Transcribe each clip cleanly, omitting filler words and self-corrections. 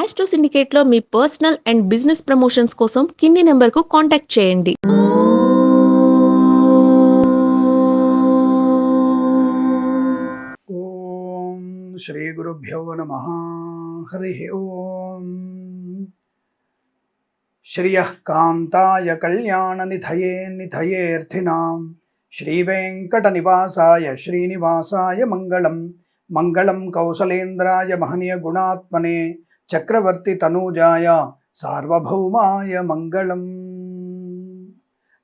Astro సిండికేట్లో మీ personal and business promotions కోసం కింది నెంబర్కు కాంటాక్ట్ చేయండి. ఓం శ్రీ గురుభ్యో నమః. హరి ఓం. శ్రియః కాంతాయ కళ్యాణ నిధయే నిధయేర్థినాం శ్రీ వెంకట నివాసాయ శ్రీనివాసాయ మంగళం. మంగళం కౌసలేంద్రాయ మహనీయ గుణాత్మనే చక్రవర్తి తనూజాయ సార్వభౌమాయ మంగళం.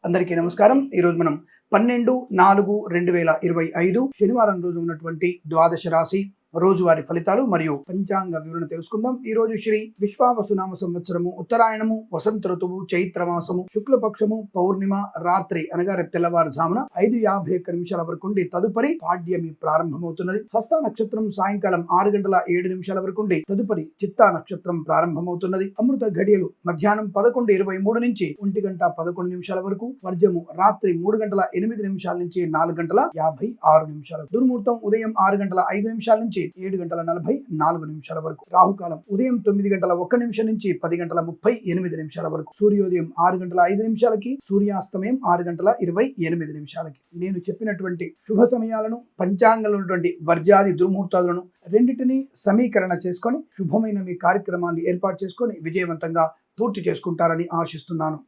అందరికీ నమస్కారం. ఈరోజు మనం 12/4/2025 శనివారం రోజు ఉన్నటువంటి ద్వాదశ రాశి రోజువారి ఫలితాలు మరియు పంచాంగ వివరణ తెలుసుకుందాం. ఈ రోజు శ్రీ విశ్వావసునామ సంవత్సరము, ఉత్తరాయణము, వసంత ఋతువు, చైత్రమాసము, శుక్లపక్షము, పౌర్ణిమ రాత్రి అనగా రేపు తెల్లవారుజామున 5:51 వరకు ఉండి తదుపరి పాడ్యమి ప్రారంభమవుతున్నది. హస్త నక్షత్రం సాయంకాలం 6:07 వరకు ఉండి తదుపరి చిత్తా నక్షత్రం ప్రారంభమవుతున్నది. అమృత ఘడియలు మధ్యాహ్నం 11:23 నుంచి 1:11 వరకు, వర్జము రాత్రి 3:08 నుంచి 4:56. దుర్ముహూర్తం ఉదయం 6:05 నుంచి 7:44 వరకు. రాహుకాలం ఉదయం 9:01 నుంచి 10:38 వరకు. సూర్యోదయం 6:05 సూర్యాస్తమయం 6:28. నేను చెప్పినటువంటి శుభ సమయాలను, పంచాంగంలో ఉన్నటువంటి వర్జాది దుర్ముహూర్తాలను రెండింటినీ సమీకరణ చేసుకొని శుభమైన మీ కార్యక్రమాన్ని ఏర్పాటు చేసుకొని విజయవంతంగా పూర్తి చేసుకుంటారని ఆశిస్తున్నాను.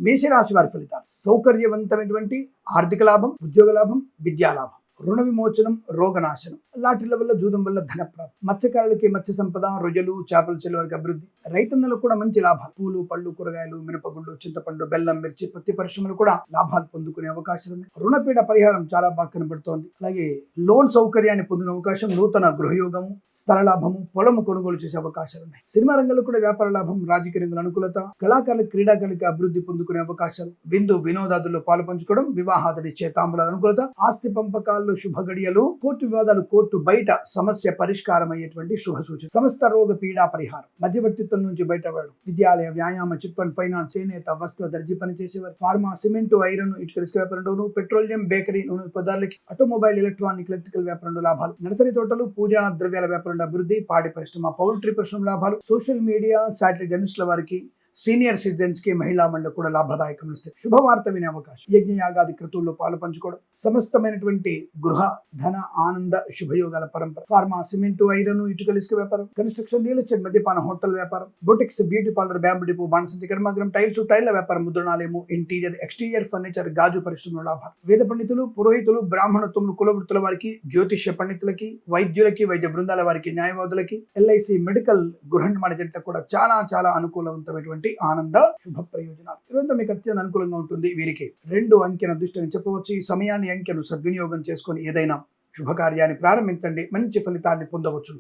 మేషరాశి వారి ఫలితాలు. సౌకర్యవంతమైనటువంటి ఆర్థిక లాభం, ఉద్యోగ లాభం, విద్యా లాభం, రుణ విమోచనం, రోగనాశనం, లాటరీల వల్ల, జూదం వల్ల ధనప్రాప్తి, మత్స్యకారులకి మత్స్య సంపద, రొయ్యలు, చేపల చెల్లు వారికి అభివృద్ధి, రైతన్నలకు కూడా మంచి లాభాలు, పూలు, పళ్ళు, కూరగాయలు, మినపగుళ్ళు, చింతపండు, బెల్లం, మిర్చి, పత్తి పరిశ్రమలు కూడా లాభాలు పొందుకునే అవకాశాలు ఉన్నాయి. రుణపీడ పరిహారం చాలా బాగా కనబడుతోంది. అలాగే లోన్ సౌకర్యాన్ని పొందిన అవకాశం, నూతన గృహయోగము, స్థల లాభము, పొలము కొనుగోలు చేసే అవకాశాలు ఉన్నాయి. సినిమా రంగంలో కూడా వ్యాపార లాభం, రాజకీయ రంగుల అనుకూలత, కళాకారులు, క్రీడాకారులకి అభివృద్ధి పొందుకునే అవకాశాలు, విందు వినోదాదుల్లో పాలు పంచుకోవడం, వివాహాది చేతాంబుల అనుకూలత, ఆస్తి పంపకాల్లో శుభ గడియలు, కోర్టు వివాదాలు కోర్టు బయట సమస్య పరిష్కారం అయ్యేటువంటి శుభ సూచన, సమస్త రోగ పీడా పరిహారం, మధ్యవర్తిత్వం నుంచి బయటపడడం, విద్యాలయ, వ్యాయామ, చిట్ ఫండ్, ఫైనాన్స్, చేనేత, వస్త్ర, దర్జీ పని చేసేవారు, ఫార్మా, సిమెంట్, ఐరన్, ఇటుక ఇసుక వ్యాపారంలోను, పెట్రోలియం, బేకరీ, నూనె పదార్థాలకి, ఆటోమొబైల్, ఎలక్ట్రానిక్, ఎలక్ట్రికల్ వ్యాపారంలో లాభాలు, నర్సరీ తోటలు, పూజా ద్రవ్యాల వ్యాపారంలో అభివృద్ధి, పాడి పరిశ్రమ, పౌల్ట్రీ పరిశ్రమ లాభాలు, సోషల్ మీడియా, శాటిలైట్ జర్నలిస్టుల వారికి, సీనియర్ సిటిజన్స్ కి, మహిళా మండలి కూడా లాభదాయకం ఇస్తాయి. శుభవార్త వినే అవకాశం, యజ్ఞయాగాది క్రతువుల్లో పాలు పంచుకోవడం, సమస్తమైనటువంటి గృహ, ధన, ఆనంద, శుభయోగాల పరంపర, ఫార్మా, సిమెంట్, ఐరన్, ఇటుకల ఇసుక వ్యాపారం, కన్స్ట్రక్షన్, రియల్ ఎస్టేట్, మద్యపాన, హోటల్ వ్యాపారం, boutiques, beauty parlour, bamboo depot, బాణసంచి కర్మాగ్రం, టైల్స్, టైళ్ల వ్యాపారం, ముద్రణాలయము, ఇంటీరియర్, ఎక్స్టీరియర్ ఫర్నిచర్, గాజు పరిశ్రమలో లాభాలు, వేద పండితులు, పురోహితులు, బ్రాహ్మణత్వములు, కులవృత్తుల వారికి, జ్యోతిష్య పండితులకి, వైద్యులకి, వైద్య బృందాల వారికి, న్యాయవాదులకి, ఎల్ఐసి, మెడికల్, గృహ నిర్మాణ జంటలకు కూడా చాలా చాలా అనుకూలవంతమైనటువంటి ఆనంద శుభ ప్రయోజనాలు. ఈరోజు మీకు అత్యంత అనుకూలంగా ఉంటుంది. వీరికి 2 అంకెను అదృష్టంగా చెప్పవచ్చు. ఈ సమయాన్ని, అంకెను సద్వినియోగం చేసుకొని ఏదైనా శుభకార్యాన్ని ప్రారంభించండి, మంచి ఫలితాన్ని పొందవచ్చు.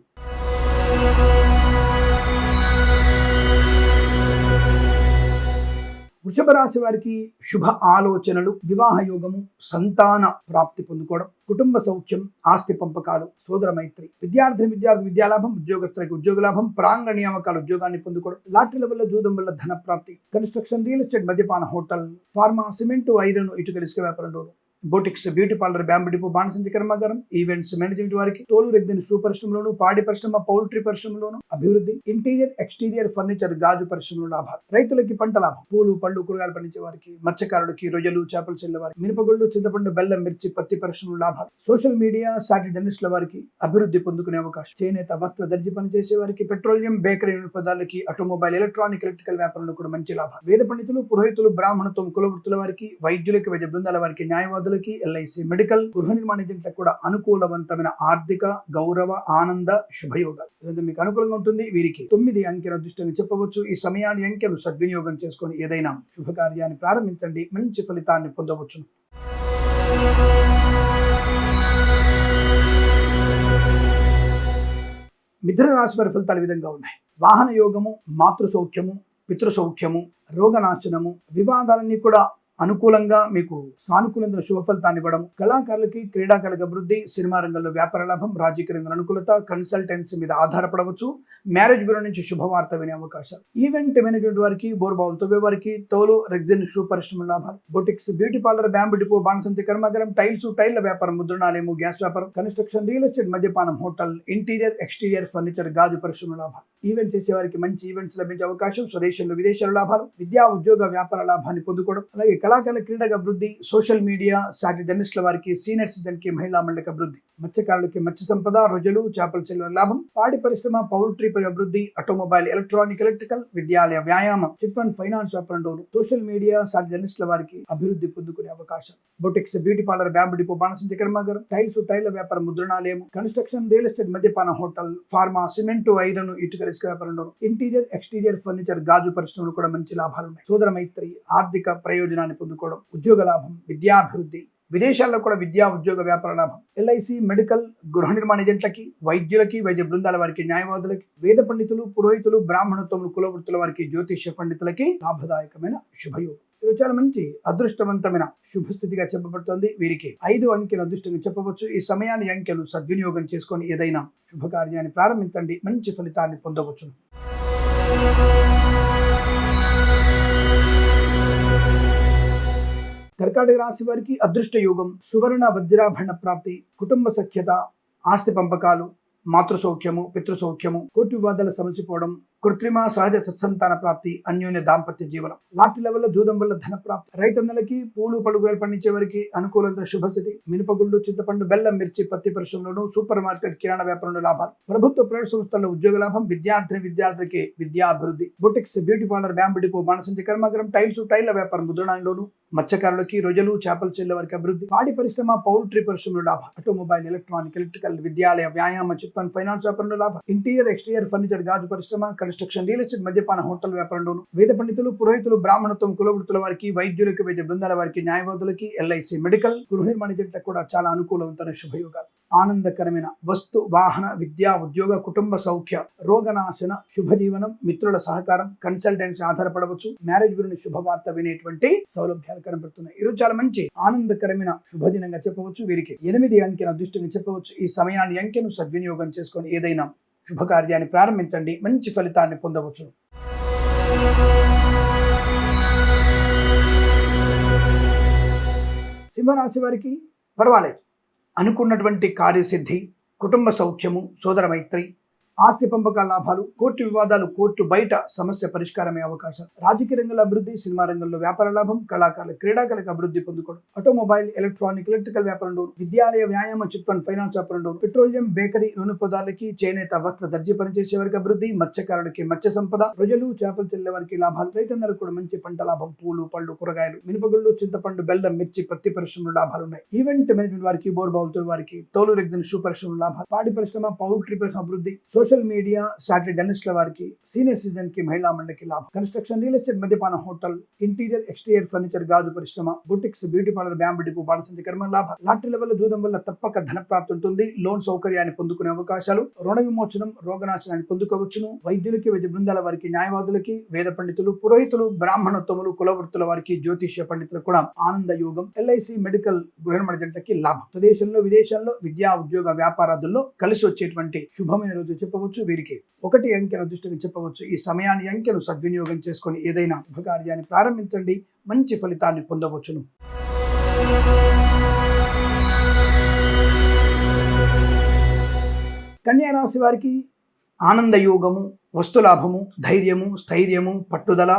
వృషభ రాశి వారికి శుభ ఆలోచనలు, వివాహ యోగము, సంతాన ప్రాప్తి పొందుకోవడం, కుటుంబ సౌఖ్యం, ఆస్తి పంపకాలు, సోదర మైత్రి, విద్యార్థి విద్యాలాభం, ఉద్యోగస్తులకి ఉద్యోగ లాభం, ప్రాంగణ నియామకాలు, ఉద్యోగాన్ని పొందుకోవడం, లాటరీల వల్ల, జూదం వల్ల ధన ప్రాప్తి, కన్స్ట్రక్షన్, రియల్ ఎస్టేట్, మద్యపాన, హోటల్, ఫార్మా, సిమెంట్, ఐరన్, ఇటుకల ఇసుక వ్యాపారంలో, boutiques, beauty parlour, bamboo depot, బాణసంచి కర్మాగారం, ఈవెంట్స్ మేనేజ్మెంట్ వారికి, తోలు రెగ్గిన షూ పరిశ్రమలోను, పాడి పరిశ్రమ, పౌల్ట్రీ పరిశ్రమలోను అభివృద్ధి, ఇంటీరియర్, ఎక్స్టీరియర్ ఫర్నిచర్, గాజు పరిశ్రమలో లాభాలు, రైతులకి పంట లాభం, పూలు, పళ్ళు, కూరగాయలు పండించే వారికి, మత్స్యకారులకి, రొయ్యలు, చేపలు చెల్లె వారికి, మినపగుళ్ళు, చింతపండు, బెల్లం, మిర్చి, పత్తి పరిశ్రమలో లాభాలు, సోషల్ మీడియా, శాటిలైట్ జర్నలిస్టుల వారికి అభివృద్ధి పొందుకునే అవకాశం, చేనేత, వస్త్ర, దర్జీ పని చేసే వారికి, పెట్రోలియం, బేకరీ, పదార్థాలకి, ఆటోమొబైల్, ఎలక్ట్రానిక్, ఎలక్ట్రికల్ వ్యాపారంలో కూడా మంచి లాభాలు, వేద పండితులు, పురోహితులు, బ్రాహ్మణత్వం, కులవృత్తుల వారికి, వైద్యులకి, వైద్య బృందాల వారికి, న్యాయవాదులకి, ఎల్ఐసి, మెడికల్, గృహ నిర్మాణ జంటలకు కూడా అనుకూలవంతమైన ఆర్థిక, గౌరవ, ఆనంద శుభయోగాలు మీకు అనుకూలంగా ఉంటుంది. వీరికి 9 అంకెను అదృష్టంగా చెప్పవచ్చు. ఈ సమయాన్ని, అంకెను సద్వినియోగం చేసుకొని ఏదైనా శుభకార్యాన్ని ప్రారంభించండి, మంచి ఫలితాన్ని పొందవచ్చు. మిథున రాశి వారి ఫలితాలు ఈ విధంగా ఉన్నాయి. వాహన యోగము, మాతృ సౌఖ్యము, పితృ సౌఖ్యము, రోగనాశనము, వివాదాలన్నీ కూడా అనుకూలంగా మీకు సానుకూలంగా శుభ ఫలితాన్ని ఇవ్వడం, కళాకారులకి క్రీడాకారులకు అభివృద్ధి, సినిమా రంగంలో వ్యాపార లాభం, రాజకీయ రంగంలో అనుకూలత, కన్సల్టెన్సీ మీద ఆధారపడవచ్చు, మ్యారేజ్ బ్యూరో నుంచి శుభవార్త వినే అవకాశాలు, ఈవెంట్ మేనేజ్మెంట్ వారికి, బోర్బావులు తవ్వే వారికి, తోలు రెగ్జిన్ షూ పరిశ్రమ లాభాలు, boutiques, beauty parlour, bamboo depot, బాణసంతి కర్మాగారం, టైల్ల వ్యాపారం, ముద్రణాలయము, గ్యాస్ వ్యాపారం, కన్స్ట్రక్షన్, రియల్ ఎస్టేట్, మద్యపానం, హోటల్, ఇంటీరియర్ ఎక్స్టీరియర్ ఫర్నిచర్, గాజు పరిశ్రమ లాభాలు, ఈవెంట్ చేసే వారికి మంచి ఈవెంట్స్ లభించే అవకాశం, స్వదేశంలో విదేశాల లాభాలు, విద్యా ఉద్యోగ వ్యాపార లాభాన్ని పొందుకోవడం, అలాగే కళాకారుల క్రీడకు అభివృద్ధి, సోషల్ మీడియా సాటి జర్నలిస్టుల వారికి, సీనియర్ సిటిజన్ కి, మహిళా మండలికి అభివృద్ధి, మత్స్యకారులకి మత్స్య సంపద, రొయ్యలు, చేపల చెల్లుల లాభం, పాడి పరిశ్రమ, పౌల్ట్రీ అభివృద్ధి, ఆటోమొబైల్, ఎలక్ట్రానిక్, ఎలక్ట్రికల్, విద్యాలయ, వ్యాయామం, చిట్ ఫండ్, ఫైనాన్స్ వ్యాపారం, సోషల్ మీడియా సాటి జర్నలిస్టుల వారికి అభివృద్ధి పొందుకునే అవకాశం, boutiques, beauty parlour, bamboo depot, బాణసంచి కర్మాగారం, టైల్ల వ్యాపారం, ముద్రణాలయం, కన్స్ట్రక్షన్, రియల్ ఎస్టేట్, మద్యపాన, హోటల్, ఫార్మా, సిమెంట్, ఐరన్, ఇటుక, ఇసుక వ్యాపారం, ఇంటీరియర్ ఎక్స్టీరియర్ ఫర్నిచర్, గాజు పరిశ్రమలు కూడా మంచి లాభాలు ఉన్నాయి. సోదర మైత్రి, ఆర్థిక ప్రయోజనాన్ని పొందుకోవడం, ఉద్యోగ లాభం, విద్యాభివృద్ధి, విదేశాల్లో కూడా విద్యా ఉద్యోగ వ్యాపార లాభం, ఎల్ఐసి, మెడికల్, గృహ నిర్మాణ ఏజెంట్లకి, వైద్యులకి, వైద్య బృందాల వారికి, న్యాయవాదులకి, వేద పండితులు, పురోహితులు, బ్రాహ్మణత్వములు, కులవృత్తుల వారికి, జ్యోతిష్య పండితులకి లాభదాయకమైన శుభయోగం. ఇది చాలా మంచి అదృష్టవంతమైన శుభస్థితిగా చెప్పబడుతోంది. వీరికి 5 అంకెను అదృష్టంగా చెప్పవచ్చు. ఈ సమయాన్ని అంకెను సద్వినియోగం చేసుకొని ఏదైనా శుభకార్యాన్ని ప్రారంభించండి, మంచి ఫలితాన్ని పొందవచ్చు. కర్కాటక రాశి వారికి అదృష్ట యోగం, సువర్ణ వజ్రాభరణ ప్రాప్తి, కుటుంబ సఖ్యత, ఆస్తి పంపకాలు, మాతృ సౌఖ్యము, పితృ సౌఖ్యము, కోర్టు వివాదాల సమసిపోవడం, కృత్రిమ సహజ సత్సంతాన ప్రాప్తి, అన్యోన్య దాంపత్య జీవనం, లాటరీ లెవెల్లో జూదం వల్ల ధన ప్రాప్తి, రైతన్నలకి, పూలు పలుగులు పండించే వారికి అనుకూలంగా శుభస్థితి, మినపగుళ్ళు, చింతపండు, బెల్లం, మిర్చి, పత్తి పరిశ్రమలోను, సూపర్ మార్కెట్, కిరాణా వ్యాపారంలో లాభాలు, ప్రభుత్వ ప్రైవేట్ సంస్థల్లో ఉద్యోగ లాభం, విద్యార్థికి విద్యాభివృద్ధి, boutiques, beauty parlour, bamboo depot, బాణసంచి కర్మాగారం, టైల్ల వ్యాపారం, ముద్రణాలలోను, మత్స్యకారులకి, రొయ్యలు, చేపల చెల్ల వారికి అభివృద్ధి, పాడి పరిశ్రమ, పౌల్ట్రీ పరిశ్రమలో లాభాలు, ఆటోమొబైల్, ఎలక్ట్రానిక్, ఎలక్ట్రికల్, విద్యాలయ, వ్యాయామ, చిట్ ఫండ్, ఫైనాన్స్ వ్యాపారంలో లాభాలు, ఇంటీరియర్ ఎక్స్టీరియర్ ఫర్నిచర్, గాజు పరిశ్రమ, కన్స్ట్రక్షన్, రియల్ ఎస్టేట్, మద్యపాన, హోటల్ వ్యాపారంలోను, వేద పండితులు, పురోహితులు, బ్రాహ్మణత్వం, కులవృత్తుల వారికి, వైద్యులకి, వైద్య బృందాల వారికి, న్యాయవాదులకి, ఎల్ఐసి, మెడికల్, గృహ నిర్మాణ ఏజెంట్లకు కూడా చాలా అనుకూలవంతమైన శుభయోగాలు. ఆనందకరమైన వస్తు, వాహన, విద్యా, ఉద్యోగ, కుటుంబ సౌఖ్య, రోగనాశన, శుభజీవనం, మిత్రుల సహకారం, కన్సల్టెన్సీ ఆధారపడవచ్చు, మ్యారేజ్ గురించి శుభవార్త వినేటువంటి సౌలభ్యాలు కనబడుతున్నాయి. ఈరోజు చాలా మంచి ఆనందకరమైన శుభదినంగా చెప్పవచ్చు. వీరికి 8 అంకెను అదృష్టంగా చెప్పవచ్చు. ఈ సమయాన్ని అంకెను సద్వినియోగం చేసుకొని ఏదైనా శుభకార్యాన్ని ప్రారంభించండి, మంచి ఫలితాన్ని పొందవచ్చు. సింహరాశి వారికి పర్వాలేదు, అనుకున్నటువంటి కార్యసిద్ధి, కుటుంబ సౌఖ్యము, సోదర మైత్రి, ఆస్తి పంపకాల లాభాలు, కోర్టు వివాదాలు, కోర్టు బయట సమస్య పరిష్కారమే అవకాశం, రాజకీయ రంగంలో అభివృద్ధి, సినిమా రంగంలో వ్యాపార లాభం, కళాకారులు, క్రీడాకారులకు అభివృద్ధి పొందుకోవడం, ఆటోమొబైల్, ఎలక్ట్రానిక్, ఎలక్ట్రికల్ వ్యాపారం, విద్యాలయ, వ్యాయామ, చిట్ ఫండ్, ఫైనాన్స్ వ్యాపారం, పెట్రోలియం, బేకరీ, నూనె పదార్థాలకి, చేనేత, వస్త్ర, దర్జీ పనిచేసే వారికి అభివృద్ధి, మత్స్యకారులకి మత్స్య సంపద, రొయ్యలు, చేపలు చెల్లే వారికి లాభాలు, రైతన్నలకు కూడా మంచి పంట లాభం, పూలు, పళ్ళు, కూరగాయలు, మినపగుళ్ళు, చింతపండు, బెల్లం, మిర్చి, పత్తి పరిశ్రమలు లాభాలు ఉన్నాయి. ఈవెంట్ మేనేజ్మెంట్ వారికి, బోర్బావులతో వారికి, తోలు రెగ్జిన్ షూ పరిశ్రమలు లాభాలు, పాడి పరిశ్రమ, పౌల్ట్రీ పరిశ్రమ అభివృద్ధి, సోషల్ మీడియా సాటి జర్నలిస్టుల వారికి, సీనియర్ సిటిజన్ కి, మహిళా మండలికి లాభం, కన్స్ట్రక్షన్, రియల్ ఎస్టేట్, మద్యపాన, హోటల్, ఇంటీరియర్ ఎక్స్టీరియర్ ఫర్నిచర్, గాజు పరిశ్రమ, boutiques, beauty parlour, bamboo depot, బాణసంచి కర్మ లాభం, లాటరీ లెవెల్లో జూదం వల్ల తప్పక ధన ప్రాప్తి ఉంటుంది. లోన్ సౌకర్యాన్ని పొందుకునే అవకాశాలు, రుణ విమోచనం, రోగనాశనాన్ని పొందుకోవచ్చును. వైద్యులకి, వైద్య బృందాల వారికి, న్యాయవాదులకి, వేద పండితులు, పురోహితులు, బ్రాహ్మణత్వములు, కులవృత్తుల వారికి, జ్యోతిష్య పండితులకు కూడా ఆనంద యోగం, ఎల్ఐసి, మెడికల్, గృహ నిర్మాణ ఏజెంట్లకి లాభం, స్వదేశంలో విదేశాల్లో విద్యా ఉద్యోగ వ్యాపారాదుల్లో కలిసి వచ్చేటువంటి శుభమైన రోజు చెప్పవచ్చు. వీరికి 1 అంకెను అదృష్టంగా చెప్పవచ్చు. ఈ సమయాన్ని అంకెను సద్వినియోగం చేసుకొని ఏదైనా శుభకార్యాన్ని ప్రారంభించండి, మంచి ఫలితాన్ని పొందవచ్చును. కన్యా రాశి వారికి ఆనంద యోగము, వస్తులాభము, ధైర్యము, స్థైర్యము, పట్టుదల,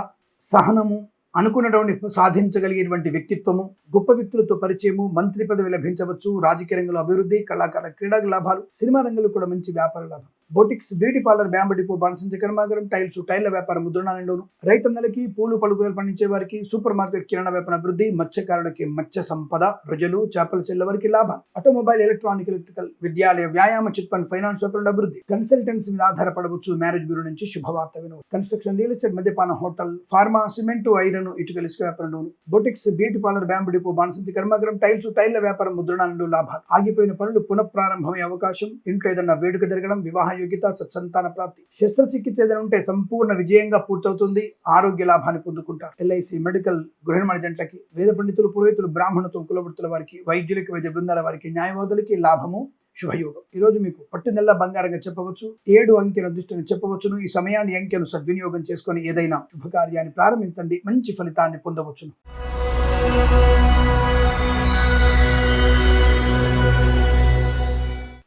సహనము, అనుకున్నటువంటి సాధించగలిగేటువంటి వ్యక్తిత్వము, గొప్ప వ్యక్తులతో పరిచయము, మంత్రి పదవి లభించవచ్చు, రాజకీయ రంగంలో అభివృద్ధి, కళాకార క్రీడా లాభాలు, సినిమా రంగంలో కూడా మంచి వ్యాపార లాభం, boutiques, beauty parlour, bamboo depot, బాణసంచి కర్మాగారం, టైల్ల వ్యాపారం, ముద్రణాలయంలోను, రైతన్నలకి, పూలు పలుగులు పండించే వారికి, సూపర్ మార్కెట్, కిరాణా వ్యాపారం అభివృద్ధి, మత్స్యకారులకి మత్స్య సంపద, రొయ్యలు, చేపల చెల్ల వారికి లాభం, ఆటోమొబైల్, ఎలక్ట్రానిక్, ఎలక్ట్రికల్, విద్యాలయ, వ్యాయామ, చిట్ ఫండ్, ఫైనాన్స్ వ్యాపారం అభివృద్ధి, కన్సల్టెన్సీ మీద ఆధారపడవచ్చు, మ్యారేజ్ బ్యూరో నుంచి శుభవార్త వినవచ్చు, కన్స్ట్రక్షన్, రియల్ ఎస్టేట్, మద్యపాన, హోటల్, ఫార్మా, సిమెంట్, ఐరన్, ఇటుక, ఇసుక వ్యాపారం, boutiques, beauty parlour, bamboo depot, బాణసంచి కర్మాగారం, టైల్ల వ్యాపారం, ముద్రణాలలో లాభాలు, ఆగిపోయిన పనులు పునఃప్రారంభమయ్యే అవకాశం, ఇంట్లో ఏదన్నా వేడుక జరగడం, వివాహ యోగ్యత, సత్సంతాన ప్రాప్తి, శస్త్రచికిత్స ఏదైనా ఉంటే సంపూర్ణ విజయంగా పూర్తవుతుంది. ఆరోగ్య లాభాన్ని పొందుకుంటారు. ఎల్ఐసి మెడికల్, గృహ జంటలకి, వేద పండితులు, పురోహితులు, బ్రాహ్మణత్వం, కులవృత్తుల వారికి, వైద్యులకి, వైద్య బృందాల వారికి, న్యాయవాదులకి లాభము, శుభయోగం. ఈ రోజు మీకు పట్టునెల్ల బంగారంగా చెప్పవచ్చు. 7 అంకెల అదృష్టంగా చెప్పవచ్చును. ఈ సమయాన్ని, అంకెను సద్వినియోగం చేసుకొని ఏదైనా శుభకార్యాన్ని ప్రారంభించండి, మంచి ఫలితాన్ని పొందవచ్చును.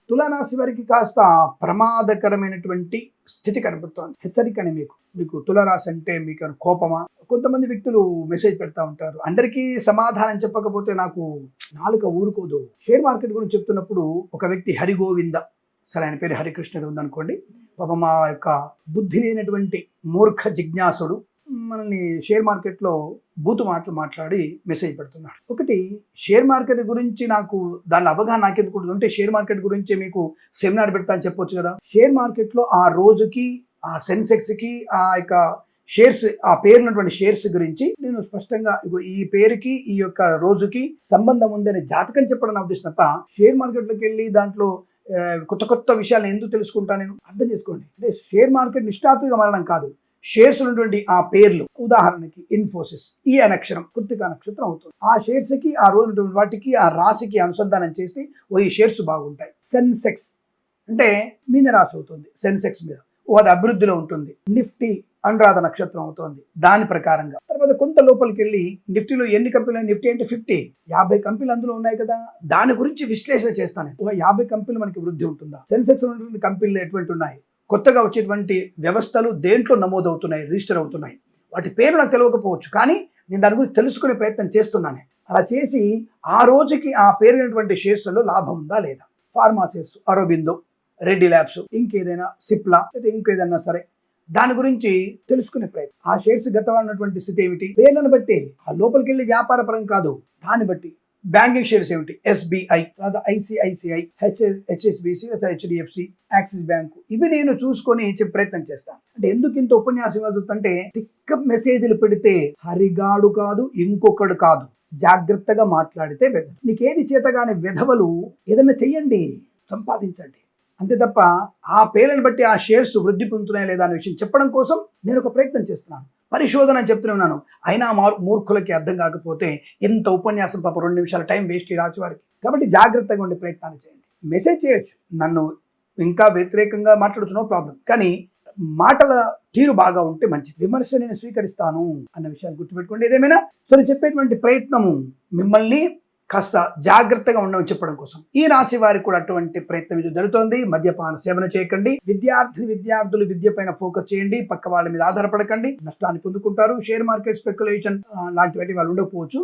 తులారాశి వారికి కాస్త ప్రమాదకరమైనటువంటి స్థితి కనబడుతోంది. హెచ్చరిక అని మీకు తులారాశి అంటే మీకు కోపమా? కొంతమంది వ్యక్తులు మెసేజ్ పెడతా ఉంటారు, అందరికీ సమాధానం చెప్పకపోతే నాకు నాలుక ఊరుకోదు. షేర్ మార్కెట్ గురించి చెప్తున్నప్పుడు ఒక వ్యక్తి హరిగోవింద, సరే ఆయన పేరు హరికృష్ణుడు ఉందనుకోండి, పాప మా యొక్క బుద్ధి లేనటువంటి మూర్ఖ జిజ్ఞాసుడు మనల్ని షేర్ మార్కెట్లో బూతు మాటలు మాట్లాడి మెసేజ్ పెడుతున్నాడు. ఒకటి, షేర్ మార్కెట్ గురించి నాకు దాని అవగాహన నాకెందుకు ఉంటే షేర్ మార్కెట్ గురించి మీకు సెమినార్ పెడతా అని చెప్పొచ్చు కదా. షేర్ మార్కెట్లో ఆ రోజుకి, ఆ సెన్సెక్స్కి, ఆ యొక్క షేర్స్, ఆ పేరున్నటువంటి షేర్స్ గురించి నేను స్పష్టంగా ఈ పేరుకి ఈ యొక్క రోజుకి సంబంధం ఉందనే జాతకం చెప్పడం నా ఉద్దేశం తప్ప షేర్ మార్కెట్లోకి వెళ్ళి దాంట్లో కొత్త విషయాలను ఎందుకు తెలుసుకుంటా నేను అర్థం చేసుకోండి. అంటే షేర్ మార్కెట్ నిష్ఠాతులుగా మారడం కాదు, షేర్స్ ఉన్నటువంటి ఆ పేర్లు, ఉదాహరణకి ఇన్ఫోసిస్, ఈ అక్షరం కృత్తికా నక్షత్రం అవుతుంది. ఆ షేర్స్ కి, ఆ రోజు ఉన్నటువంటి వాటికి, ఆ రాశికి అనుసంధానం చేసి ఈ షేర్స్ బాగుంటాయి. సెన్సెక్స్ అంటే మీన రాశి అవుతుంది, సెన్సెక్స్ మీద అది అభివృద్ధిలో ఉంటుంది. నిఫ్టీ అనురాధ నక్షత్రం అవుతుంది, దాని ప్రకారంగా. తర్వాత కొంత లోపలికి వెళ్ళి నిఫ్టీలో ఎన్ని కంపెనీలు, నిఫ్టీ అంటే 50 కంపెనీలు అందులో ఉన్నాయి కదా, దాని గురించి విశ్లేషణ చేస్తాను. 50 కంపెనీలు మనకి వృద్ధి ఉంటుందా, సెన్సెక్స్ ఉన్నటువంటి కంపెనీలు ఎటువంటి ఉన్నాయి, కొత్తగా వచ్చేటువంటి వ్యవస్థలు దేంట్లో నమోదవుతున్నాయి, రిజిస్టర్ అవుతున్నాయి, వాటి పేరు నాకు తెలియకపోవచ్చు, కానీ నేను దాని గురించి తెలుసుకునే ప్రయత్నం చేస్తున్నాను. అలా చేసి ఆ రోజుకి ఆ పేరునటువంటి షేర్స్లో లాభం ఉందా లేదా, ఫార్మా షేర్స్, అరోబిందో, రెడ్డి ల్యాబ్స్, ఇంకేదైనా సిప్లా, లేదా ఇంకేదైనా సరే దాని గురించి తెలుసుకునే ప్రయత్నం. ఆ షేర్స్ గతంలో ఉన్నటువంటి స్థితి ఏమిటి, పేర్లను బట్టి, ఆ లోపలికి వెళ్ళి వ్యాపార పరం కాదు, దాన్ని బట్టి. బ్యాంకింగ్ షేర్స్ ఏమిటి, ఎస్బీఐ, లేదా ICICI, HSBC, HDFC, axis bank, ఇవి నేను చూసుకొని ప్రయత్నం చేస్తాను. అంటే ఎందుకు ఇంత ఉపన్యాసం ఇవ్వాల్సిందంటే తిక్క మెసేజ్లు పెడితే హరిగాడు కాదు, ఇంకొకడు కాదు, జాగ్రత్తగా మాట్లాడితే బెటర్. నీకేది చేతగానే విధవలు ఏదైనా చెయ్యండి, సంపాదించండి, అంతే తప్ప ఆ పేర్లను బట్టి ఆ షేర్స్ వృద్ధి పొందుతున్నాయా లేదా అనే విషయం చెప్పడం కోసం నేను ఒక ప్రయత్నం చేస్తున్నాను, పరిశోధన చెప్తూనే ఉన్నాను. అయినా మూర్ఖులకి అర్థం కాకపోతే ఇంత ఉపన్యాసం పాప 2 నిమిషాల టైం వేస్ట్ ఈ రాశి వారికి. కాబట్టి జాగ్రత్తగా ఉండే ప్రయత్నాన్ని చేయండి. మెసేజ్ చేయొచ్చు, నన్ను ఇంకా వ్యతిరేకంగా మాట్లాడుతున్న ప్రాబ్లం, కానీ మాటల తీరు బాగా ఉంటే మంచిది. విమర్శ నేను స్వీకరిస్తాను అన్న విషయాన్ని గుర్తుపెట్టుకోండి. ఏదేమైనా సో నేను చెప్పేటువంటి ప్రయత్నము మిమ్మల్ని కాస్త జాగ్రత్తగా ఉండమని చెప్పడం కోసం. ఈ రాశి వారికి కూడా అటువంటి ప్రయత్నం ఇది జరుగుతోంది. మద్యపాన సేవన చేయకండి. విద్యార్థులు విద్య పైన ఫోకస్ చేయండి, పక్క వాళ్ళ మీద ఆధారపడకండి, నష్టాన్ని పొందుకుంటారు. షేర్ మార్కెట్ స్పెక్యులేషన్ లాంటివి వాళ్ళు ఉండకపోవచ్చు,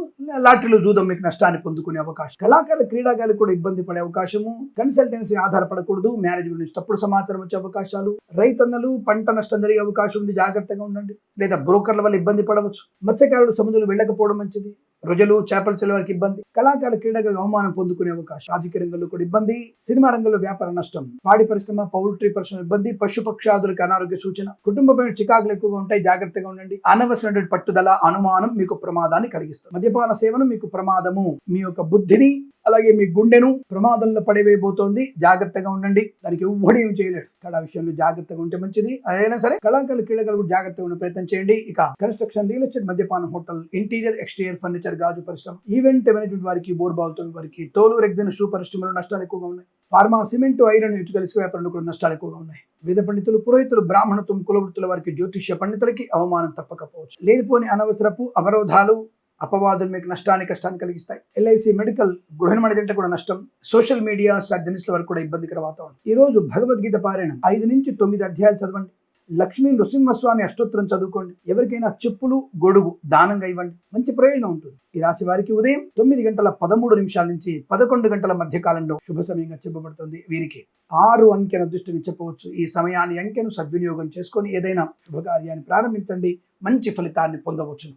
లాటరీలు జూదం మీకు నష్టాన్ని పొందుకునే అవకాశం. కళాకారులు, క్రీడాకారులు కూడా ఇబ్బంది పడే అవకాశము. కన్సల్టెన్సీ ఆధారపడకూడదు, మ్యారేజ్ గురించి తప్పుడు సమాచారం వచ్చే అవకాశాలు. రైతన్నలు పంట నష్టం జరిగే అవకాశం ఉంది, జాగ్రత్తగా ఉండండి. లేదా బ్రోకర్ల వల్ల ఇబ్బంది పడవచ్చు. మత్స్యకారులు సముద్రంలో వెళ్ళకపోవడం మంచిది. రొయ్యలు, చేపలు చెల్లె వారికి ఇబ్బంది. కళాకారుల, క్రీడాకారులు అవమానం పొందుకునే అవకాశం. రాజకీయ రంగంలో కూడా ఇబ్బంది. సినిమా రంగంలో వ్యాపార నష్టం. పాడి పరిశ్రమ, పౌల్ట్రీ పరిశ్రమ ఇబ్బంది. పశుపక్షాదులకు అనారోగ్య సూచన. కుటుంబమైన చికాకులు ఎక్కువగా ఉంటాయి, జాగ్రత్తగా ఉండండి. అనవసరమైన పట్టుదల, అనుమానం మీకు ప్రమాదాన్ని కలిగిస్తుంది. మద్యపాన సేవనం మీకు ప్రమాదము, మీ యొక్క బుద్ధిని అలాగే మీ గుండెను ప్రమాదంలో పడవేయబోతోంది, జాగ్రత్తగా ఉండండి. దానికి ఎవ్వడూ ఏం చేయలేడు. కళా విషయంలో జాగ్రత్తగా ఉంటే మంచిది. అదైనా సరే కళాకారులు, క్రీడాకారులు జాగ్రత్తగా ఉండే ప్రయత్నం చేయండి. ఇక కన్స్ట్రక్షన్, రియల్ ఎస్టేట్, మద్యపానం, హోటల్, ఇంటీరియర్, ఎక్స్టీరియర్ ఫర్నిచర్, గాజు పరిశ్రమ, ఈవెంట్ మేనేజ్మెంట్ వారికి, బోర్బాల్తో వారికి, తోలు, రెగ్జిన్, షూ పరిశ్రమలో నష్టాలు ఎక్కువగా ఉన్నాయి. ఫార్మా, సిమెంట్, ఐరన్, ఇటుకల ఇసుక వ్యాపారంలో కూడా నష్టాలు ఎక్కువగా ఉన్నాయి. వేద పండితులు, పురోహితులు, బ్రాహ్మణత్వం, కులవృత్తుల వారికి, జ్యోతిష్య పండితులకి అవమానం తప్పకపోవచ్చు. లేనిపోని అనవసరపు అవరోధాలు, అపవాదులు మీకు నష్టాన్ని, కష్టాన్ని కలిగిస్తాయి. ఎల్ఐసి మెడికల్, గృహ జంట కూడా నష్టం. సోషల్ మీడియా జర్నలిస్టుల వరకు కూడా ఇబ్బందికర వాతావరణం. ఈ రోజు భగవద్గీత పారాయణం 5 నుంచి 9 అధ్యాయాలు చదవండి. లక్ష్మీ నృసింహస్వామి అష్టోత్తరం చదువుకోండి. ఎవరికైనా చెప్పులు, గొడుగు దానంగా ఇవ్వండి, మంచి ప్రయోజనం ఉంటుంది. ఈ రాశి వారికి ఉదయం 9:13 నుంచి 11 గంటల మధ్య కాలంలో శుభ సమయంగా చెప్పబడుతుంది. వీరికి 6 అంకెను అదృష్టంగా చెప్పవచ్చు. ఈ సమయాన్ని, అంకెను సద్వినియోగం చేసుకొని ఏదైనా శుభకార్యాన్ని ప్రారంభించండి, మంచి ఫలితాన్ని పొందవచ్చు.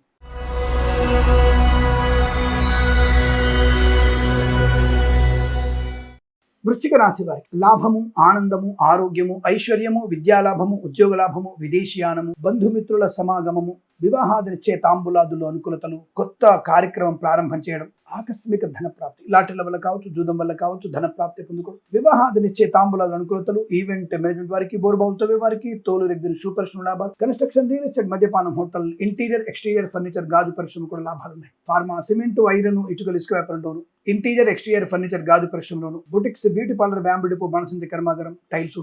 వృశ్చిక రాశి వారికి లాభము, ఆనందము, ఆరోగ్యము, ఐశ్వర్యము, విద్యాలాభము, ఉద్యోగ లాభము, విదేశీయానము, బంధుమిత్రుల సమాగమము, వివాహాదినిచ్చే తాంబూలాదులు అనుకూలతలు, కొత్త కార్యక్రమం ప్రారంభం చేయడం, ఆకస్మిక ధన ప్రాప్తి, లాటరీల వల్ల కావచ్చు, జూదం వల్ల కావచ్చు, ధన ప్రాప్తి పొందుకోవడం, వివాహాదినిచ్చే తాంబూలాదులు అనుకూలతలు, ఈవెంట్ మేనేజ్మెంట్ వారికి, బోర్బావులతో వారికి, తోలు రెగ్గిన సూపరిశ్రమ లాభాలు, కన్స్ట్రక్షన్, రియల్ ఎస్టేట్, మద్యపానం, హోటల్, ఇంటీరియర్ ఎక్స్టీరియర్ ఫర్నిచర్, గాజు పరిశ్రమ కూడా లాభాలు ఉన్నాయి. ఫార్మా, సిమెంట్, ఐరన్, ఇటుకలు, ఇసుక వ్యాపారంలోను, ఇంటీరియర్ ఎక్స్టీరియర్ ఫర్నిచర్, గాజు పరిశ్రమలోను, boutiques, beauty parlour, bamboo depot, బాణసంచి కర్మాగారం,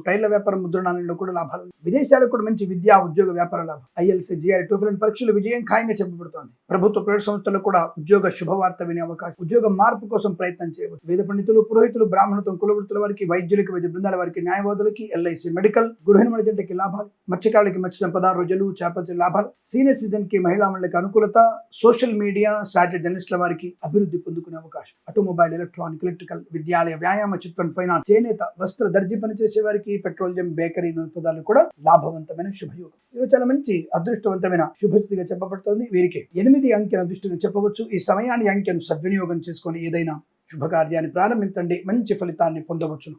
టైల్ల వ్యాపారం, ముద్రణాలలో కూడా లాభాలు. విదేశాలకు కూడా మంచి విద్యా ఉద్యోగ వ్యాపార లాభం. ఐఎల్సీ, జిఆర్, టోఫెల్ పరీక్షలు విజయం ఖాయంగా చెప్పబడుతోంది. ప్రభుత్వ ప్రైవేట్ సంస్థల్లో కూడా ఉద్యోగ శుభవార్త వినే అవకాశం, ఉద్యోగ మార్పు కోసం ప్రయత్నం చేయవచ్చు. వేద పండితులు, పురోహితులు, బ్రాహ్మణత్వం, కులవృత్తుల వారికి, వైద్యులకి, వైద్య బృందాల వారికి, న్యాయవాదులకి, ఎల్ఐసి, మెడికల్, గృహిణి జంటకి లాభాలు. మత్స్యకారులకి మత్స్య సంపద, రొయ్యలు, చేపల లాభాలు. సీనియర్ సిటిజన్ కి, మహిళా మండలికి అనుకూలత. సోషల్ మీడియా, శాటిలైట్ జర్నలిస్టుల వారికి అభివృద్ధి పొందుకునే అవకాశం. ఆటోమొబైల్, ఎలక్ట్రానిక్, ఎలక్ట్రికల్, విద్యాలయ, వ్యాయామ, చిట్ ఫండ్, ఫైనాన్స్, చేనేత, వస్త్ర, దర్జీ పనిచేసే వారికి, పెట్రోలియం, బేకరీ, పదాలు కూడా లాభవంతమైన శుభయోగం. ఇది చాలా మంచి అదృష్టవంతమైన శుభస్థితిగా చెప్పబడుతోంది. వీరికి 8 అంకెను అదృష్టంగా చెప్పవచ్చు. ఈ సమయాన్ని అంకెను సద్వినియోగం చేసుకొని ఏదైనా శుభకార్యాన్ని ప్రారంభించండి, మంచి ఫలితాన్ని పొందవచ్చును.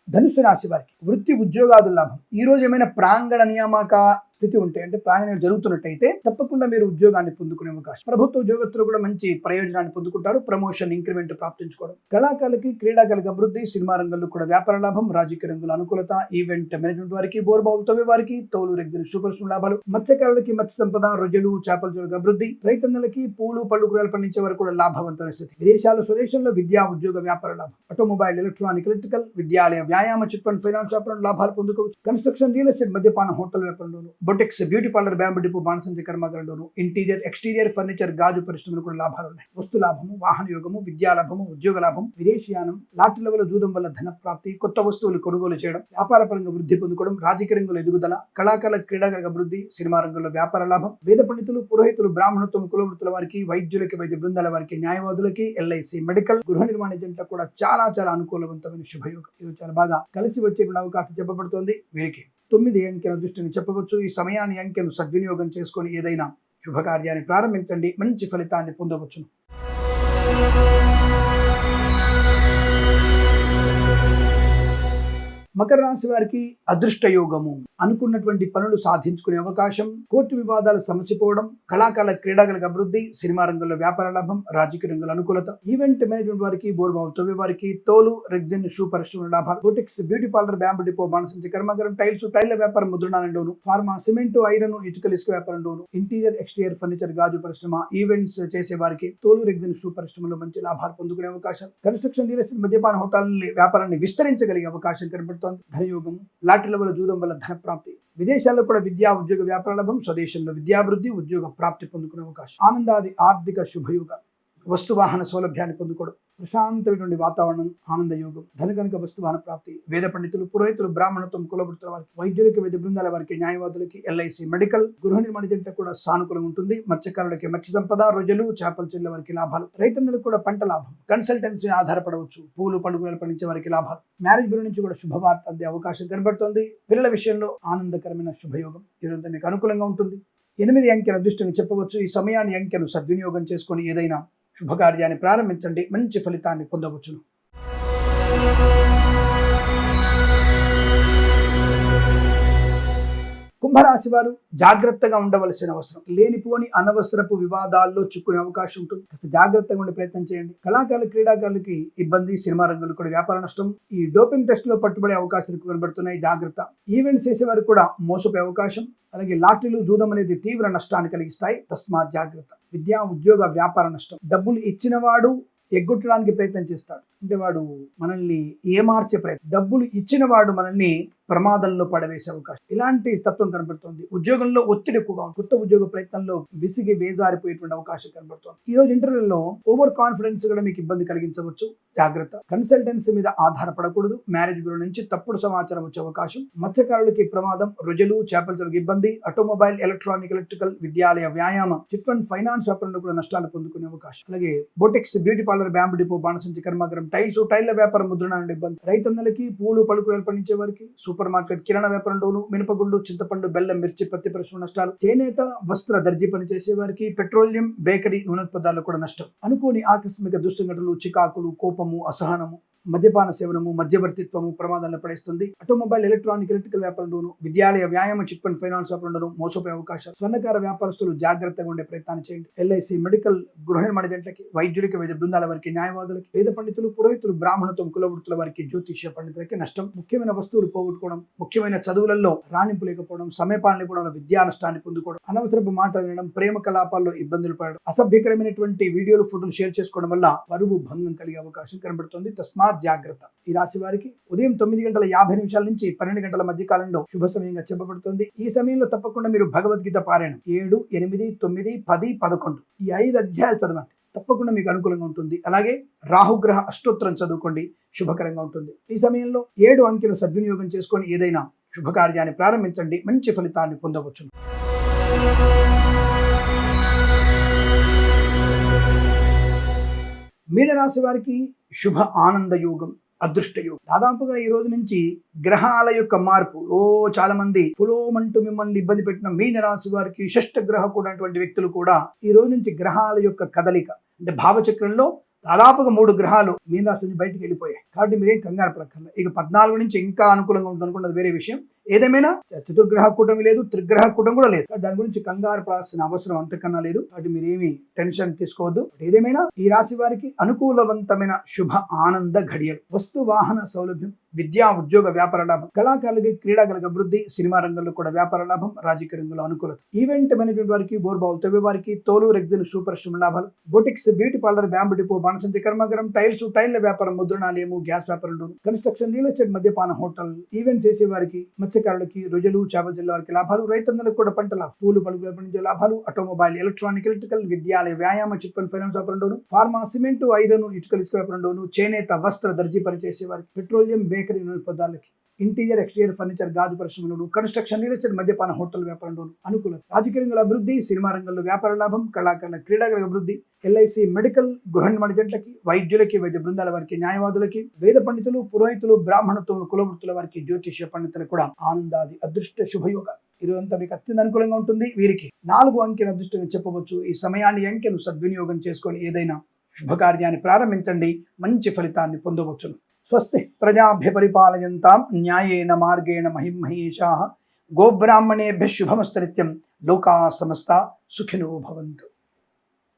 ధనుసు రాశి వారికి వృత్తి ఉద్యోగాదుల లాభం. ఈ రోజు ఏమైనా ప్రాంగణ నియామక స్థితి ఉంటే, అంటే ప్రాంగణం జరుగుతున్నట్టయితే తప్పకుండా మీరు ఉద్యోగాన్ని పొందుకునే అవకాశం. ప్రభుత్వ ఉద్యోగస్తులు కూడా మంచి ప్రయోజనాన్ని పొందుకుంటారు. ప్రమోషన్, ఇంక్రిమెంట్ ప్రాప్తించుకోవడం. కళాకారులకి, క్రీడాకారులకు అభివృద్ధి. సినిమా రంగంలో కూడా వ్యాపార లాభం. రాజకీయ రంగంలో అనుకూలత. ఈవెంట్ మేనేజ్మెంట్ వారికి, బోర్బావులతో వారికి, తోలు రెగ్గిన సూపరిశ్రమ లాభాలు. మత్స్యకారులకి మత్స్య సంపద, రొయ్యలు, చేపల చెరుకు అభివృద్ధి. రైతన్నలకి పూలు, పళ్ళు, కూరలు పండించే వారు కూడా లాభవంతమైన స్థితి. విదేశాలు, స్వదేశంలో విద్యా, ఉద్యోగ, వ్యాపార లాభం. ఆటోమొబైల్, ఎలక్ట్రానిక్, ఎలక్ట్రికల్, విద్యాలయ, వ్యాయామ, చిట్ ఫండ్, ఫైనాన్స్ వ్యాపారం లాభాలు పొందుకోవచ్చు. కన్స్ట్రక్షన్, రియల్ ఎస్టేట్, మద్యపానం, హోటల్ వ్యాపారంలోను, boutiques, beauty parlour, bamboo depot, బాణసంచి కర్మాగారంలోను, ఇంటీరియర్ ఎక్స్టీరియర్ ఫర్నిచర్, గాజు పరిశ్రమలు కూడా లాభాలు ఉన్నాయి. వస్తు లాభము, వాహన యోగము, విద్యా లాభము, ఉద్యోగ లాభం, విదేశీయానం, లాటరీల వల్ల, జూదం వల్ల ధన ప్రాప్తి, కొత్త వస్తువులు కొనుగోలు చేయడం, వ్యాపార పరంగా వృద్ధి పొందుకోవడం, రాజకీయ రంగంలో ఎదుగుదల, కళాకారుల, క్రీడాకారుల అభివృద్ధి, సినిమా రంగంలో వ్యాపార లాభం. వేద పండితులు, పురోహితులు, బ్రాహ్మణత్వం, కులవృత్తుల వారికి, వైద్యులకి, వైద్య బృందాల వారికి, న్యాయవాదులకి, ఎల్ఐసి, మెడికల్, గృహ నిర్మాణ జంటలకు కూడా చాలా అనుకూలవంతమైన శుభయోగం. ఇది చాలా బాగా కలిసి వచ్చే అవకాశం చెప్పబడుతోంది. వీరికి 9 అంకెల దృష్టిని చెప్పవచ్చు. ఈ సమయాన్ని అంకెను సద్వినియోగం చేసుకొని ఏదైనా శుభకార్యాన్ని ప్రారంభించండి, మంచి ఫలితాన్ని పొందవచ్చును. మకర రాశి వారికి అదృష్ట యోగము. అనుకున్నటువంటి పనులు సాధించుకునే అవకాశం. కోర్టు వివాదాలు సమసిపోవడం. కళాకారుల, క్రీడాకారులకు అభివృద్ధి. సినిమా రంగంలో వ్యాపార లాభం. రాజకీయ రంగంలో అనుకూలత. ఈవెంట్ మేనేజ్మెంట్ వారికి, బోర్బావులతో వారికి, తోలు రెగ్జిన్ షూ పరిశ్రమ లాభాలు. Boutiques, beauty parlour, bamboo depot, బాణసంచి కర్మాగారం, టైల్ల వ్యాపారం, ముద్రణాలంలోను, ఫార్మా, సిమెంట్, ఐరన్, ఇటుకలు, ఇసుక వ్యాపారంలోను, ఇంటీరియర్ ఎక్స్టీరియర్ ఫర్నిచర్, గాజు పరిశ్రమ, ఈవెంట్స్ చేసే వారికి, తోలు రెగ్జిన్ షూ పరిశ్రమలో మంచి లాభాలు పొందుకునే అవకాశం. కన్స్ట్రక్షన్, రియల్ ఎస్టేట్, మద్యపాన, హోటల్ వ్యాపారాన్ని విస్తరించగలిగే అవకాశం కనబడుతోంది. ధనయోగం, లాటరీల వల్ల, జూదం వల్ల ధన ప్రాప్తి. విదేశాల్లో కూడా విద్యా, ఉద్యోగ, వ్యాపార లాభం. స్వదేశంలో విద్యాభివృద్ధి, ఉద్యోగ ప్రాప్తి పొందుకునే అవకాశం. ఆనందాది ఆర్థిక శుభయోగ. వస్తు వాహన సౌలభ్యాన్ని పొందుకోవడం. ప్రశాంతమైనటువంటి వాతావరణం, ఆనందయోగం, ధనకనక వస్తువాహన ప్రాప్తి. వేద పండితులు, పురోహితులు, బ్రాహ్మణత్వం, కులవృత్తుల వారికి, వైద్యులకి, వైద్య బృందాల వారికి, న్యాయవాదులకి, ఎల్ఐసి, మెడికల్, గృహ నిర్మాణ జంట కూడా సానుకూలంగా ఉంటుంది. మత్స్యకారులకి మత్స్య సంపద, రొయ్యలు, చేపల చెల్ల వారికి లాభాలు. రైతన్నలకు కూడా పంట లాభం. కన్సల్టెన్సీ ఆధారపడవచ్చు. పూలు, పడుగులు పండించే వారికి లాభాలు. మ్యారేజ్ బ్యూరో నుంచి కూడా శుభవార్త అందే అవకాశం కనబడుతోంది. పిల్లల విషయంలో ఆనందకరమైన శుభయోగం. ఈరోజు మీకు అనుకూలంగా ఉంటుంది. 8 అంకెల అదృష్టంగా చెప్పవచ్చు. ఈ సమయాన్ని అంకెను సద్వినియోగం చేసుకొని ఏదైనా శుభకార్యాన్ని ప్రారంభించండి, మంచి ఫలితాన్ని పొందవచ్చును. కుంభరాశి వారు జాగ్రత్తగా ఉండవలసిన అవసరం. లేనిపోని అనవసరపు వివాదాల్లో చిక్కునే అవకాశం ఉంటుంది. జాగ్రత్తగా ఉండే ప్రయత్నం చేయండి. కళాకారులు, క్రీడాకారులకి ఇబ్బంది. సినిమా రంగంలో కూడా వ్యాపార నష్టం. ఈ డోపింగ్ టెస్ట్ లో పట్టుబడే అవకాశాలు కనబడుతున్నాయి. జాగ్రత్త. ఈవెంట్స్ చేసేవారు కూడా మోసపోయే అవకాశం. అలాగే లాటరీలు, జూదం అనేది తీవ్ర నష్టాన్ని కలిగిస్తాయి. తస్మాత్ జాగ్రత్త. విద్యా, ఉద్యోగ, వ్యాపార నష్టం. డబ్బులు ఇచ్చినవాడు ఎగ్గొట్టడానికి ప్రయత్నం చేస్తాడు. అంటే వాడు మనల్ని ఏమార్చే ప్రయత్నం. డబ్బులు ఇచ్చిన వాడు మనల్ని ప్రమాదంలో పడవేసే అవకాశం. ఇలాంటి తత్వం కనబడుతోంది. ఉద్యోగంలో ఒత్తిడి ఎక్కువగా ఉంది. కొత్త ఉద్యోగ ప్రయత్నంలో విసిగి వేజారిపోయేటువంటి అవకాశం కనబడుతోంది. ఈ రోజు ఇంటర్వ్యూలో ఓవర్ కాన్ఫిడెన్స్ కూడా మీకు ఇబ్బంది కలిగించవచ్చు. జాగ్రత్త. కన్సల్టెన్సీ మీద ఆధారపడకూడదు. మ్యారేజ్ బ్యూరో నుంచి తప్పుడు సమాచారం వచ్చే అవకాశం. మత్స్యకారులకి ప్రమాదం. రొయ్యలు, చేపల చెరుకు ఇబ్బంది. ఆటోమొబైల్, ఎలక్ట్రానిక్, ఎలక్ట్రికల్, విద్యాలయ, వ్యాయామ, చిట్ ఫండ్, ఫైనాన్స్ వ్యాపారంలో కూడా నష్టాలు పొందుకునే అవకాశం. అలాగే boutiques, beauty parlour, bamboo depot, బాణసంచి కర్మాగారం, టైల్ల వ్యాపారం, ముద్రణాల ఇబ్బంది. రైతన్నలకి, పూలు, పలుకులు పండించే వారికి, సూపర్ మార్కెట్, కిరాణా వ్యాపారంలోను, మినపగుండు, చింతపండు, బెల్లం, మిర్చి, పత్తి పరిశ్రమ నష్టాలు. చేనేత, వస్త్ర, దర్జీ పని చేసే వారికి, పెట్రోలియం, బేకరీ, నూనె పదార్థాలు కూడా నష్టం. అనుకోని ఆకస్మిక దుస్సంఘటనలు, చికాకులు, కోపము, అసహనము, మద్యపాన సేవనము, మధ్యవర్తిత్వము ప్రమాదాలను పడేస్తుంది. ఆటోమొబైల్, ఎలక్ట్రానిక్, ఎలక్ట్రికల్ వ్యాపారంలోను, విద్యాలయ, వ్యాయామ, చిట్ ఫండ్ ఫైనాన్స్ వ్యాపారంలోను మోసపోయే అవకాశాలు. స్వర్ణకార వ్యాపారస్తులు జాగ్రత్తగా ఉండే ప్రయత్నాన్ని చేయండి. ఎల్ఐసి, మెడికల్, గృహ నిర్మాణ జంటలకి, వైద్యులకి, వైద్య బృందాల వారికి, న్యాయవాదులకి, వేద పండితులు, పురోహితులు, బ్రాహ్మణత్వం, కులవృత్తుల వారికి, జ్యోతిష్య పండితులకి నష్టం. ముఖ్యమైన వస్తువులు పోగొట్టుకోవడం, ముఖ్యమైన చదువులలో రాణింపు లేకపోవడం, సమయపాలన లేకపోవడం, విద్యా నష్టాన్ని పొందుకోవడం, అనవసరపు మాటలు వినడం, ప్రేమ కలాపాల్లో ఇబ్బందులు పడడం, అసభ్యకరమైనటువంటి వీడియోలు, ఫోటోలు షేర్ చేసుకోవడం వల్ల పరువు భంగం కలిగే అవకాశం కనబడుతుంది. తస్మాత్ జాగ్రత్త. ఈ రాశి వారికి ఉదయం 9:50 నుంచి 12 గంటల మధ్య కాలంలో శుభ సమయంగా చెప్పబడుతుంది. ఈ సమయంలో తప్పకుండా మీరు భగవద్గీత పారాయణం 7, 8, 9, 10, 11 ఈ 5 అధ్యాయాలు చదవండి. తప్పకుండా మీకు అనుకూలంగా ఉంటుంది. అలాగే రాహుగ్రహ అష్టోత్తరం చదువుకోండి, శుభకరంగా ఉంటుంది. ఈ సమయంలో 7 అంకెలు సద్వినియోగం చేసుకొని ఏదైనా శుభకార్యాన్ని ప్రారంభించండి, మంచి ఫలితాన్ని పొందవచ్చును. మీనరాశి వారికి శుభ ఆనంద యోగం, అదృష్ట యోగం. దాదాపుగా ఈ రోజు నుంచి గ్రహాల యొక్క మార్పు చాలా మంది పులోమంటూ మిమ్మల్ని ఇబ్బంది పెట్టిన మీనరాశి వారికి షష్ఠ గ్రహ కూడినటువంటి వ్యక్తులు కూడా ఈ రోజు నుంచి గ్రహాల యొక్క కదలిక అంటే భావచక్రంలో దాదాపుగా 3 గ్రహాలు మీనరాశి నుంచి బయటికి వెళ్ళిపోయాయి. కాబట్టి మీరేం కంగారు పడక్కర్లేదు. ఇక 14 నుంచి ఇంకా అనుకూలంగా ఉంటుంది అనుకున్నది వేరే విషయం. ఏదేమైనా చతుర్గ్రహ కూటమి లేదు, త్రిగ్రహ కూటమి కూడా లేదు. దాని గురించి కంగారు పడాల్సిన అవసరం అంతకన్నా లేదు. కాబట్టి మీరేమి టెన్షన్ తీసుకోవద్దు. ఏదేమైనా ఈ రాశి వారికి అనుకూలవంతమైన శుభ ఆనంద ఘడియలు. వస్తు వాహన సౌలభ్యం, విద్యా ఉద్యోగ వ్యాపార లాభం, కళాకారులకి క్రీడాకారులకు అభివృద్ధి, సినిమా రంగంలో కూడా వ్యాపార లాభం, రాజకీయ రంగంలో అనుకూలత, ఈవెంట్ మేనేజ్మెంట్ వారికి బోర్బావులు తవ్వే వారికి తోలు రెగ్జిన్ సూపర్ శుభ లాభాలు, boutiques, beauty parlour, bamboo depot, బాణసంచి కర్మాగారం, టైళ్ల వ్యాపారం, ముద్రణాలయము, గ్యాస్ వ్యాపారం, కన్స్ట్రక్షన్, రియల్ ఎస్టేట్, మద్యపాన, హోటల్, ఈవెంట్ చేసే వారికి, మత్స్యకారులకి, రొయ్యలు, చేపల వారికి లాభాలు, రైతన్నలకు కూడా పంటల పూలు పలుకులు పండించే లాభాలు, ఆటోమొబైల్, ఎలక్ట్రానిక్, ఎలక్ట్రికల్, విద్యాలయ, వ్యాయామ, చిట్ ఫండ్ ఫైనాన్స్ వ్యాపారంలోను, ఫార్మా, సిమెంట్, ఐరన్, ఇటుకలు, ఇసుక వ్యాపారంలోను, చేనేత, వస్త్ర, దర్జీ పనిచేసే వారికి, పెట్రోలియం, బేకరీ పదార్థాలకి, ఇంటీరియర్, ఎక్స్టీరియర్ ఫర్నిచర్, గాజు పరిశ్రమలోను, కన్స్ట్రక్షన్, రియల్ ఎస్టేట్, మద్యపాన, హోటల్ వ్యాపారంలోను అనుకూలత, రాజకీయ రంగంలో అభివృద్ధి, సినిమా రంగంలో వ్యాపార లాభం, కళాకారుల క్రీడాకారుల అభివృద్ధి, ఎల్ఐసి, మెడికల్, గృహ నిర్మాణ జంటలకి, వైద్యులకి, వైద్య బృందాల వారికి, న్యాయవాదులకి, వేద పండితులు, పురోహితులు, బ్రాహ్మణత్వం, కులవృత్తుల వారికి, జ్యోతిష్య పండితులకు కూడా ఆనందాది అదృష్ట శుభయోగాలు. ఈరోజంతా మీకు అత్యంత అనుకూలంగా ఉంటుంది. వీరికి 4 అంకెను అదృష్టంగా చెప్పవచ్చు. ఈ సమయాన్ని అంకెను సద్వినియోగం చేసుకొని ఏదైనా శుభకార్యాన్ని ప్రారంభించండి, మంచి ఫలితాన్ని పొందవచ్చును. స్వస్తి ప్రజాభ్య పరిపాలయంతాం న్యాయేన మార్గేణ మహిమహేషాః గోబ్రాహ్మణేభ్యః శుభమస్తు నిత్యం. లోకా సమస్తా సుఖినో భవంతు.